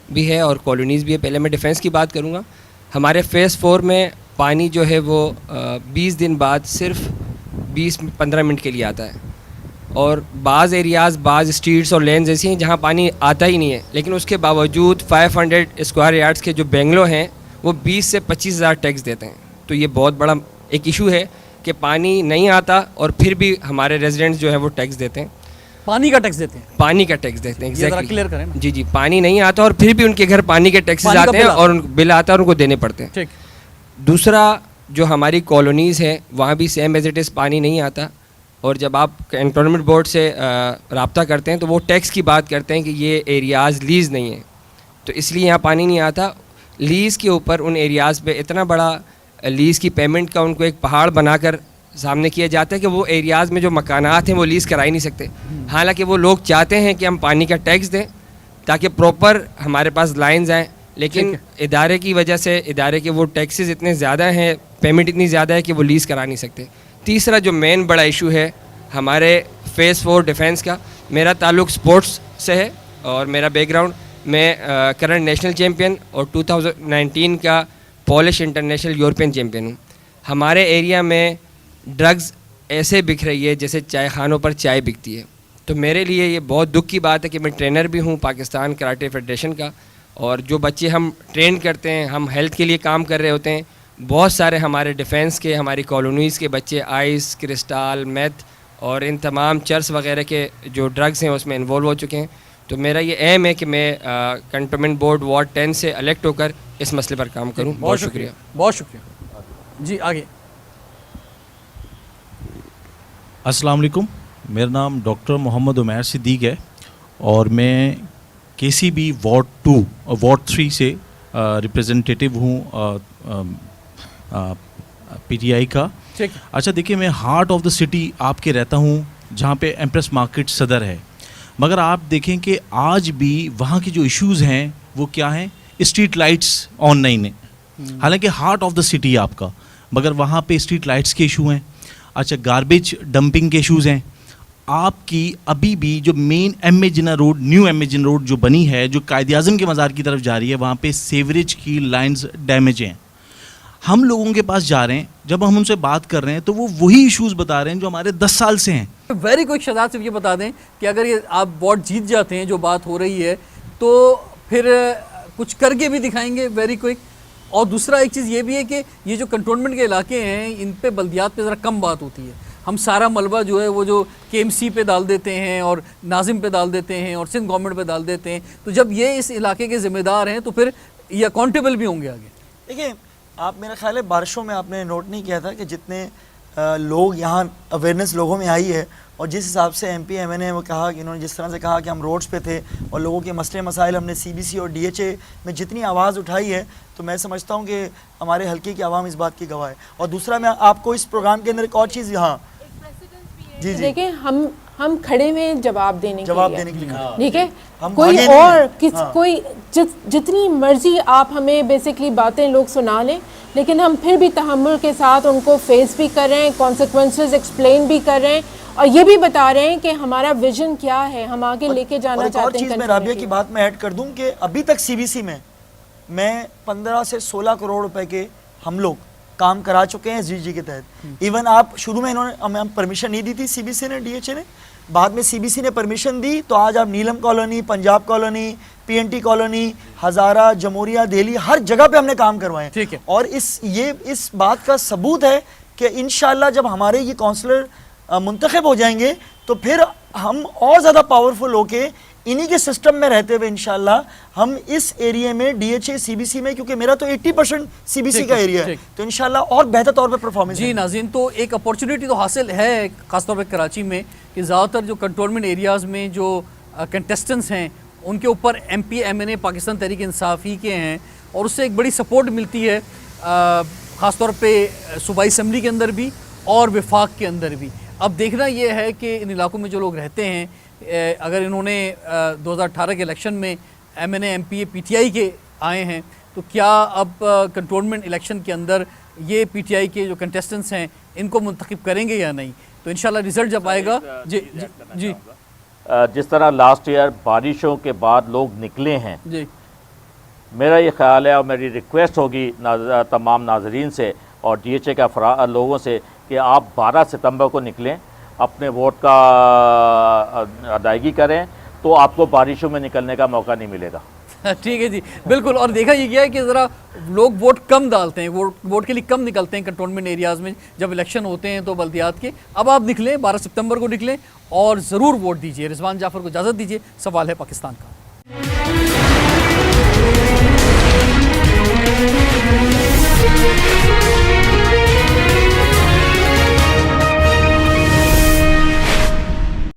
بھی ہے اور کالونیز بھی ہے. پہلے میں ڈیفینس کی بات کروں گا. ہمارے فیز 4 میں پانی جو ہے وہ 20 دن بعد صرف 20-15 منٹ کے لیے آتا ہے, اور بعض ایریاز, بعض اسٹریٹس اور لینز ایسی ہیں جہاں پانی آتا ہی نہیں ہے, لیکن اس کے باوجود 500 اسکوائر یارڈس کے جو بینگلو ہیں وہ 20 سے 25 ہزار ٹیکس دیتے ہیں. تو یہ بہت بڑا ایک ایشو ہے کہ پانی نہیں آتا اور پھر بھی ہمارے ریزیڈنٹس جو ہیں وہ ٹیکس دیتے ہیں.
پانی کا ٹیکس دیتے ہیں.
پانی کا ٹیکس دیتے ہیں,
ایگزیکٹلی کلیئر کریں.
جی جی, پانی نہیں آتا اور پھر بھی ان کے گھر پانی کے ٹیکسز آتے ہیں اور بل آتا ہے اور ان کو دینے پڑتے ہیں.
ٹھیک.
دوسرا, جو ہماری کالونیز ہیں وہاں بھی سیم ایز اٹ از پانی نہیں آتا, اور جب آپ کنٹونمنٹ بورڈ سے رابطہ کرتے ہیں تو وہ ٹیکس کی بات کرتے ہیں کہ یہ ایریاز لیز نہیں ہیں, تو اس لیے یہاں پانی نہیں آتا. لیز کے اوپر ان ایریاز پہ اتنا بڑا لیز کی پیمنٹ کا ان کو ایک پہاڑ بنا کر سامنے کیا جاتا ہے کہ وہ ایریاز میں جو مکانات ہیں وہ لیز کرا ہی نہیں سکتے. حالانکہ وہ لوگ چاہتے ہیں کہ ہم پانی کا ٹیکس دیں تاکہ پراپر ہمارے پاس لائنز آئیں, لیکن ادارے کی وجہ سے, ادارے کے وہ ٹیکسز اتنے زیادہ ہیں, پیمنٹ اتنی زیادہ ہے کہ وہ لیز کرا نہیں سکتے. تیسرا جو مین بڑا ایشو ہے ہمارے فیز 4 ڈیفینس کا, میرا تعلق سپورٹس سے ہے اور میرا بیک گراؤنڈ, میں کرنٹ نیشنل چیمپئن اور 2019 کا پولش انٹرنیشنل یورپین چیمپئن ہوں. ہمارے ایریا میں ڈرگز ایسے بک رہی ہے جیسے چائے خانوں پر چائے بکتی ہے. تو میرے لیے یہ بہت دکھ کی بات ہے کہ میں ٹرینر بھی ہوں پاکستان کراٹے فیڈریشن کا, اور جو بچے ہم ٹرین کرتے ہیں, ہم ہیلتھ کے لیے کام کر رہے ہوتے ہیں, بہت سارے ہمارے ڈیفینس کے, ہماری کالونیز کے بچے آئس, کرسٹال, میتھ اور ان تمام چرس وغیرہ کے جو ڈرگز ہیں اس میں انوالو ہو چکے ہیں. تو میرا یہ ایم ہے کہ میں کنٹونمنٹ بورڈ وارڈ 10 سے الیکٹ ہو کر اس مسئلے پر کام کروں. بہت شکریہ.
بہت شکریہ. جی آگے.
السلام علیکم, میرا نام ڈاکٹر محمد عمیر صدیق ہے اور میں کے سی بی وارڈ 2 وارڈ 3 سے ریپریزنٹیٹیو ہوں پی ٹی آئی کا. اچھا دیکھیے, میں ہارٹ آف دا سٹی آپ کے رہتا ہوں جہاں پہ ایمپریس مارکیٹ صدر ہے, مگر آپ دیکھیں کہ آج بھی وہاں کے جو ایشوز ہیں وہ کیا ہیں, اسٹریٹ لائٹس آن نہیں ہیں, حالانکہ ہارٹ آف دا سٹی آپ کا, مگر وہاں پہ اسٹریٹ لائٹس کے ایشو ہیں. اچھا, گاربیج ڈمپنگ کے ایشوز ہیں, آپ کی ابھی بھی جو مین ایم اے جنہ روڈ، نیو ایم اے جنہ روڈ جو بنی ہے، جو قائد اعظم کے مزار کی طرف جا رہی ہے، وہاں پہ سیوریج کی لائنز ڈیمیج ہیں. ہم لوگوں کے پاس جا رہے ہیں، جب ہم ان سے بات کر رہے ہیں تو وہ وہی ایشوز بتا رہے ہیں جو ہمارے 10 سال سے ہیں.
ویری کوئک شہزاد صرف یہ بتا دیں کہ اگر یہ آپ ووٹ جیت جاتے ہیں، جو بات ہو رہی ہے، تو پھر کچھ کر کے بھی دکھائیں گے ویری کوئک. اور دوسرا ایک چیز یہ بھی ہے کہ یہ جو کنٹونمنٹ کے علاقے ہیں، ان پہ بلدیات پہ ذرا کم بات ہوتی ہے. ہم سارا ملبہ جو ہے وہ جو کے ایم سی پہ ڈال دیتے ہیں اور ناظم پہ ڈال دیتے ہیں اور سندھ گورنمنٹ پہ ڈال دیتے ہیں. تو جب یہ اس علاقے کے ذمہ دار ہیں تو پھر یہ اکاؤنٹیبل بھی ہوں گے آگے.
دیکھیں آپ، میرا خیال ہے بارشوں میں آپ نے نوٹ نہیں کیا تھا کہ جتنے لوگ یہاں اویئرنیس لوگوں میں آئی ہے، اور جس حساب سے ایم پی ایم این اے وہ کہا کہ انہوں نے جس طرح سے کہا کہ ہم روڈز پہ تھے اور لوگوں کے مسئلے مسائل ہم نے سی بی سی اور ڈی ایچ اے میں جتنی آواز اٹھائی ہے، تو میں سمجھتا ہوں کہ ہمارے حلقے کی عوام اس بات کی گواہ ہے. اور دوسرا میں آپ کو اس پروگرام کے اندر ایک اور چیز یہاں جی
دیکھیں، ہم کھڑے ہوئے جواب دینے کے لیے، ٹھیک ہے.
ہم
کوئی اور کوئی جتنی مرضی آپ ہمیں بیسکلی باتیں لوگ سنا لیں، لیکن ہم پھر بھی تحمل کے ساتھ ان کو فیس بھی کر رہے ہیں، کانسیکوینسز ایکسپلین بھی کر رہے ہیں، اور یہ بھی بتا رہے ہیں کہ ہمارا ویژن کیا ہے، ہم آگے لے کے جانا چاہتے ہیں.
اور ایک اور چیز میں رابعہ کی بات میں ایڈ کر دوں کہ ابھی تک سی بی سی میں 15 سے 16 کروڑ روپے کے ہم لوگ کام کرا چکے ہیں SDG کے تحت. ایون آپ شروع میں انہوں نے ہمیں پرمیشن نہیں دی تھی سی بی سی نے، ڈی ایچ اے نے، بعد میں سی بی سی نے پرمیشن دی، تو آج آپ نیلم کالونی، پنجاب کالونی، پی این ٹی کالونی، ہزارہ، جمہوریہ، دہلی، ہر جگہ پہ ہم نے کام کروائے ہیں. اور یہ اس بات کا ثبوت ہے کہ انشاءاللہ جب ہمارے یہ کونسلر منتخب ہو جائیں گے تو پھر ہم اور زیادہ پاورفل ہو کے انہی کے سسٹم میں رہتے ہوئے انشاءاللہ ہم اس ایریے میں D H A C B C میں، کیونکہ میرا تو 80% سی بی سی کا ایریا ہے، تو انشاءاللہ اور بہتر طور پہ پرفارمنس. جی
ناظرین، تو ایک اپورچونٹی تو حاصل ہے خاص طور پہ کراچی میں کہ زیادہ تر جو کنٹونمنٹ ایریاز میں جو کنٹیسٹنٹس ہیں ان کے اوپر ایم پی ایم این اے پاکستان تحریک انصافی کے ہیں، اور اس سے ایک بڑی سپورٹ ملتی ہے خاص طور پہ صوبائی اسمبلی کے اندر بھی اور وفاق کے اندر بھی. اب دیکھنا یہ ہے کہ ان علاقوں میں جو لوگ رہتے ہیں، اگر انہوں نے 2018 کے الیکشن میں M N A M P A P T I کے آئے ہیں، تو کیا اب کنٹونمنٹ الیکشن کے اندر یہ پی ٹی آئی کے جو کنٹیسٹنٹس ہیں ان کو منتخب کریں گے یا نہیں؟ تو انشاءاللہ رزلٹ جب آئے گا. جی
جس طرح لاسٹ ایئر بارشوں کے بعد لوگ نکلے ہیں،
جی
میرا یہ خیال ہے اور میری ریکویسٹ ہوگی تمام ناظرین سے اور ڈی ایچ اے کا لوگوں سے کہ آپ 12 ستمبر کو نکلیں، اپنے ووٹ کا ادائیگی کریں، تو آپ کو بارشوں میں نکلنے کا موقع نہیں ملے گا.
ٹھیک ہے جی، بالکل. اور دیکھا یہ گیا ہے کہ ذرا لوگ ووٹ کم ڈالتے ہیں، ووٹ کے لیے کم نکلتے ہیں کنٹونمنٹ ایریاز میں جب الیکشن ہوتے ہیں تو بلدیات کے. اب آپ نکلیں، 12 ستمبر کو نکلیں اور ضرور ووٹ دیجیے. رضوان جعفر کو اجازت دیجیے. سوال ہے پاکستان کا.